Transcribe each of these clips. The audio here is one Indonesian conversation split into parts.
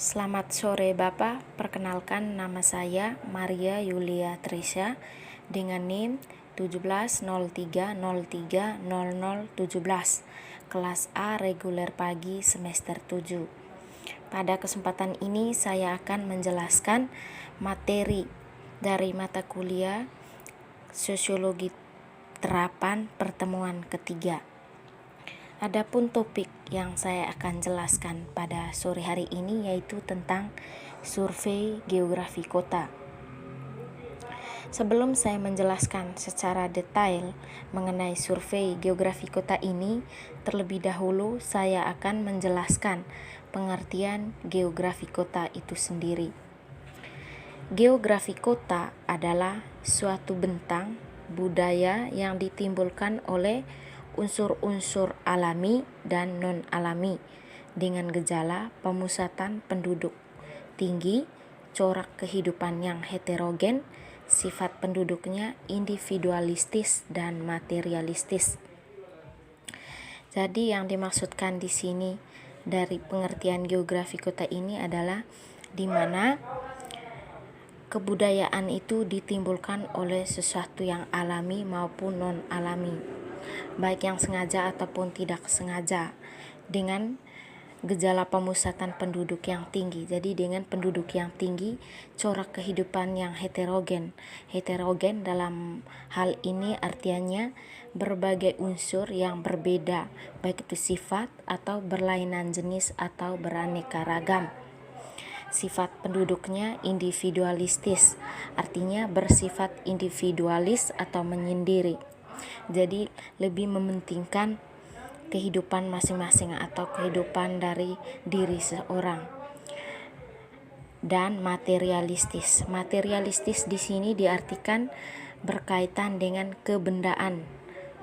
Selamat sore Bapak, perkenalkan nama saya Maria Yulia Trisha dengan NIM 1703030017, kelas A reguler pagi semester 7. Pada kesempatan ini saya akan menjelaskan materi dari mata kuliah Sosiologi Terapan Pertemuan Ketiga. Adapun topik yang saya akan jelaskan pada sore hari ini yaitu tentang survei geografi kota. Sebelum saya menjelaskan secara detail mengenai survei geografi kota ini, terlebih dahulu saya akan menjelaskan pengertian geografi kota itu sendiri. Geografi kota adalah suatu bentang budaya yang ditimbulkan oleh unsur-unsur alami dan non-alami dengan gejala pemusatan penduduk tinggi, corak kehidupan yang heterogen, sifat penduduknya individualistis dan materialistis. Jadi yang dimaksudkan di sini dari pengertian geografi kota ini adalah di mana kebudayaan itu ditimbulkan oleh sesuatu yang alami maupun non-alami, baik yang sengaja ataupun tidak sengaja, dengan gejala pemusatan penduduk yang tinggi. Jadi dengan penduduk yang tinggi, corak kehidupan yang heterogen. Heterogen dalam hal ini artinya berbagai unsur yang berbeda, baik itu sifat atau berlainan jenis atau beraneka ragam. Sifat penduduknya individualistis, artinya bersifat individualis atau menyendiri. Jadi lebih mementingkan kehidupan masing-masing atau kehidupan dari diri seorang. Dan materialistis. Materialistis di sini diartikan berkaitan dengan kebendaan.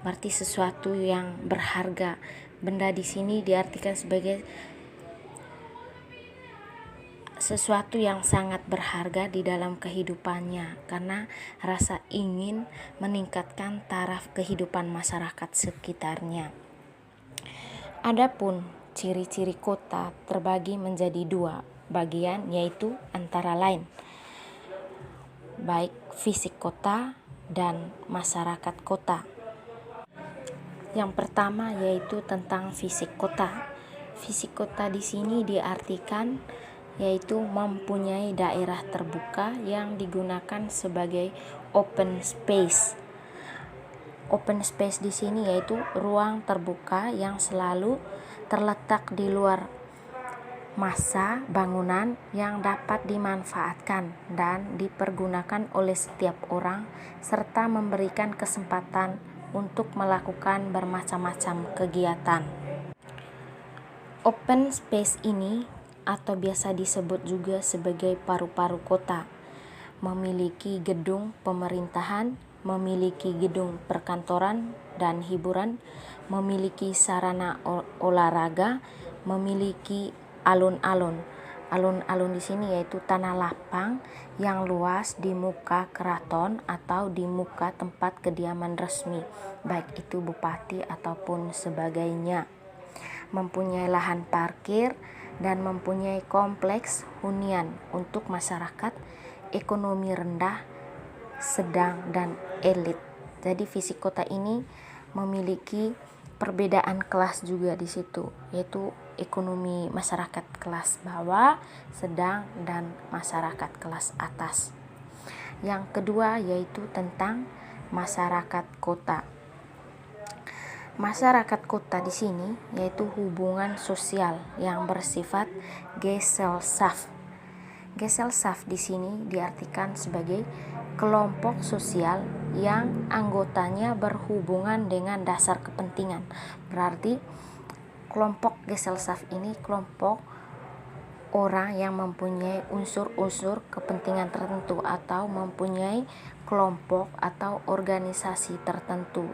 Berarti sesuatu yang berharga. Benda di sini diartikan sebagai sesuatu yang sangat berharga di dalam kehidupannya karena rasa ingin meningkatkan taraf kehidupan masyarakat sekitarnya. Adapun ciri-ciri kota terbagi menjadi dua bagian, yaitu antara lain baik fisik kota dan masyarakat kota. Yang pertama yaitu tentang fisik kota. Fisik kota di sini diartikan yaitu mempunyai daerah terbuka yang digunakan sebagai open space. Open space di sini yaitu ruang terbuka yang selalu terletak di luar massa bangunan yang dapat dimanfaatkan dan dipergunakan oleh setiap orang serta memberikan kesempatan untuk melakukan bermacam-macam kegiatan. Open space ini atau biasa disebut juga sebagai paru-paru kota, memiliki gedung pemerintahan, memiliki gedung perkantoran dan hiburan, memiliki sarana olahraga, memiliki alun-alun. Alun-alun di sini yaitu tanah lapang yang luas di muka keraton atau di muka tempat kediaman resmi, baik itu bupati ataupun sebagainya. Mempunyai lahan parkir dan mempunyai kompleks hunian untuk masyarakat ekonomi rendah, sedang, dan elit. Jadi fisik kota ini memiliki perbedaan kelas juga di situ, yaitu ekonomi masyarakat kelas bawah, sedang, dan masyarakat kelas atas. Yang kedua yaitu tentang masyarakat kota. Masyarakat kota di sini yaitu hubungan sosial yang bersifat Gesellschaft. Gesellschaft di sini diartikan sebagai kelompok sosial yang anggotanya berhubungan dengan dasar kepentingan. Berarti kelompok Gesellschaft ini kelompok orang yang mempunyai unsur-unsur kepentingan tertentu atau mempunyai kelompok atau organisasi tertentu,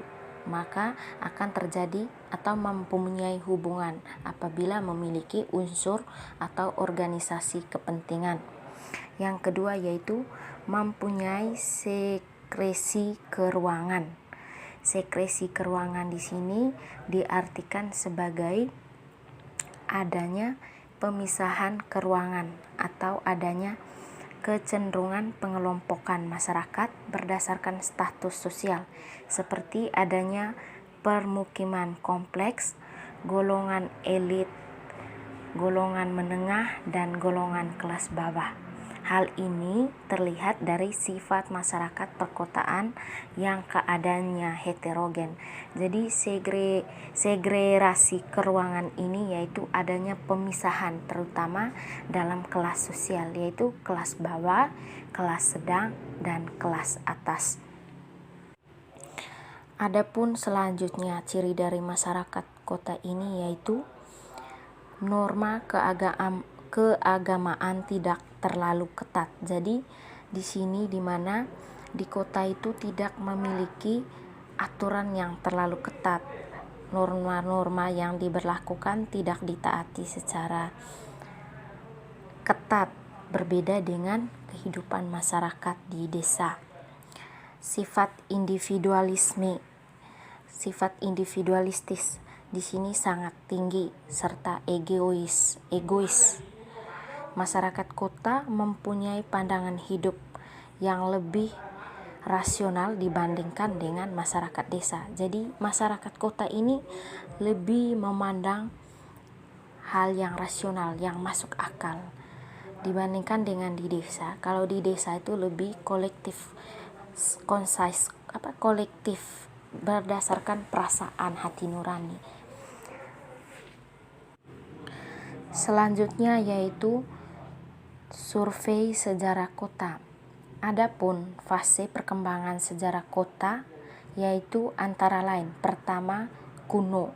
maka akan terjadi atau mempunyai hubungan apabila memiliki unsur atau organisasi kepentingan. Yang kedua yaitu mempunyai sekresi keruangan. Sekresi keruangan di sini diartikan sebagai adanya pemisahan keruangan atau adanya kecenderungan pengelompokan masyarakat berdasarkan status sosial, seperti adanya permukiman kompleks, golongan elit, golongan menengah, dan golongan kelas bawah. Hal ini terlihat dari sifat masyarakat perkotaan yang keadaannya heterogen. Jadi segregasi keruangan ini yaitu adanya pemisahan terutama dalam kelas sosial, yaitu kelas bawah, kelas sedang, dan kelas atas. Adapun selanjutnya ciri dari masyarakat kota ini yaitu norma keagamaan tidak terlalu ketat. Jadi di sini dimana di kota itu tidak memiliki aturan yang terlalu ketat. Norma-norma yang diberlakukan tidak ditaati secara ketat, berbeda dengan kehidupan masyarakat di desa. Sifat individualistis di sini sangat tinggi serta egois. Masyarakat kota mempunyai pandangan hidup yang lebih rasional dibandingkan dengan masyarakat desa. Jadi masyarakat kota ini lebih memandang hal yang rasional, yang masuk akal dibandingkan dengan di desa. Kalau di desa itu lebih kolektif berdasarkan perasaan hati nurani. Selanjutnya yaitu survei sejarah kota. Adapun fase perkembangan sejarah kota yaitu antara lain, pertama kuno.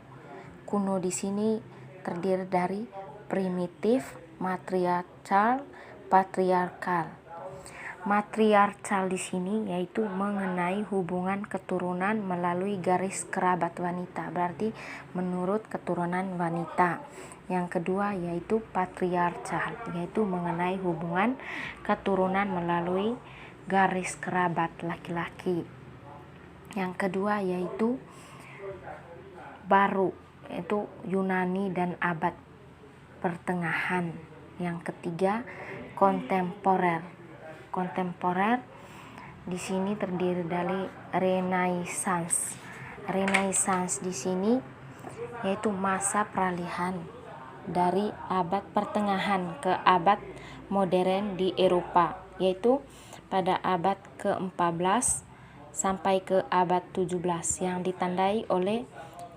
Kuno di sini terdiri dari primitif, matriarkal, patriarkal. Matriarkal di sini yaitu mengenai hubungan keturunan melalui garis kerabat wanita, berarti menurut keturunan wanita. Yang kedua yaitu patriarkal, yaitu mengenai hubungan keturunan melalui garis kerabat laki-laki. Yang kedua yaitu baru, yaitu Yunani dan abad pertengahan. Yang ketiga kontemporer. Kontemporer di sini terdiri dari Renaissance. Renaissance di sini yaitu masa peralihan dari abad pertengahan ke abad modern di Eropa, yaitu pada abad ke-14 sampai ke abad 17 yang ditandai oleh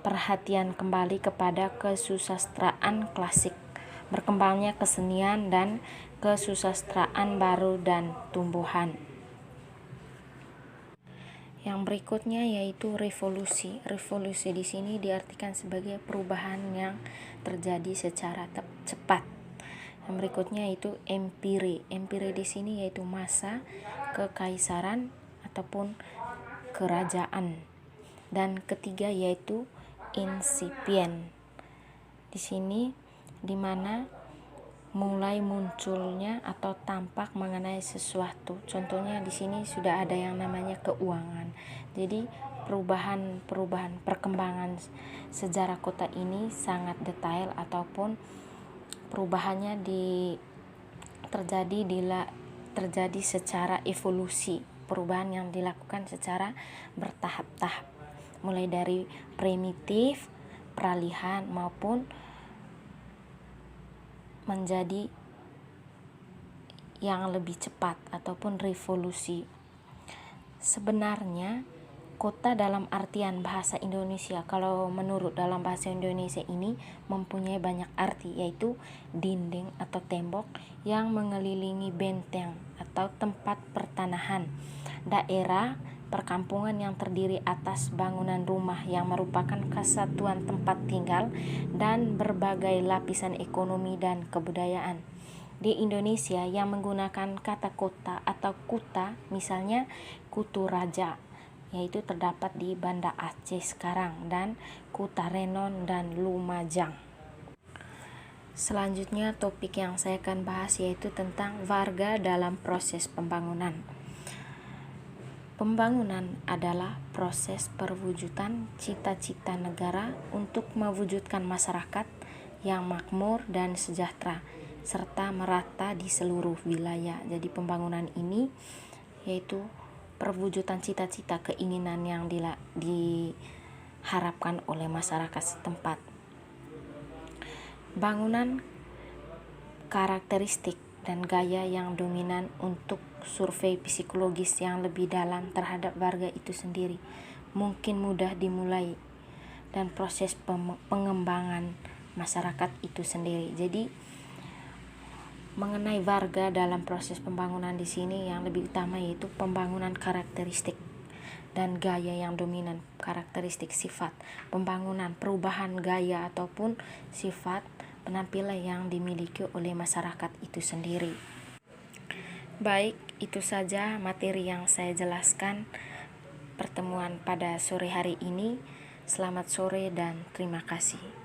perhatian kembali kepada kesusastraan klasik, berkembangnya kesenian dan kesusastraan baru dan tumbuhan. Yang berikutnya yaitu revolusi. Revolusi di sini diartikan sebagai perubahan yang terjadi secara cepat. Yang berikutnya yaitu empire. Empire di sini yaitu masa kekaisaran ataupun kerajaan. Dan ketiga yaitu incipient. Di sini dimana mulai munculnya atau tampak mengenai sesuatu. Contohnya di sini sudah ada yang namanya keuangan. Jadi perubahan perkembangan sejarah kota ini sangat detail ataupun perubahannya terjadi secara evolusi. Perubahan yang dilakukan secara bertahap-tahap, mulai dari primitif, peralihan maupun menjadi yang lebih cepat ataupun revolusi. Sebenarnya kota dalam artian bahasa Indonesia, kalau menurut dalam bahasa Indonesia ini mempunyai banyak arti, yaitu dinding atau tembok yang mengelilingi benteng atau tempat pertanahan, daerah perkampungan yang terdiri atas bangunan rumah yang merupakan kesatuan tempat tinggal dan berbagai lapisan ekonomi dan kebudayaan. Di Indonesia yang menggunakan kata kota atau kuta, misalnya Kutu Raja, yaitu terdapat di Banda Aceh sekarang, dan Kuta Renon dan Lumajang. Selanjutnya topik yang saya akan bahas yaitu tentang warga dalam proses pembangunan. Pembangunan adalah proses perwujudan cita-cita negara untuk mewujudkan masyarakat yang makmur dan sejahtera, serta merata di seluruh wilayah. Jadi pembangunan ini yaitu perwujudan cita-cita keinginan yang diharapkan oleh masyarakat setempat. Bangunan karakteristik dan gaya yang dominan untuk survei psikologis yang lebih dalam terhadap warga itu sendiri mungkin mudah dimulai dan proses pengembangan masyarakat itu sendiri. Jadi mengenai warga dalam proses pembangunan di sini yang lebih utama yaitu pembangunan karakteristik dan gaya yang dominan, karakteristik sifat pembangunan, perubahan gaya ataupun sifat penampilan yang dimiliki oleh masyarakat itu sendiri. Baik, itu saja materi yang saya jelaskan pertemuan pada sore hari ini. Selamat sore dan terima kasih.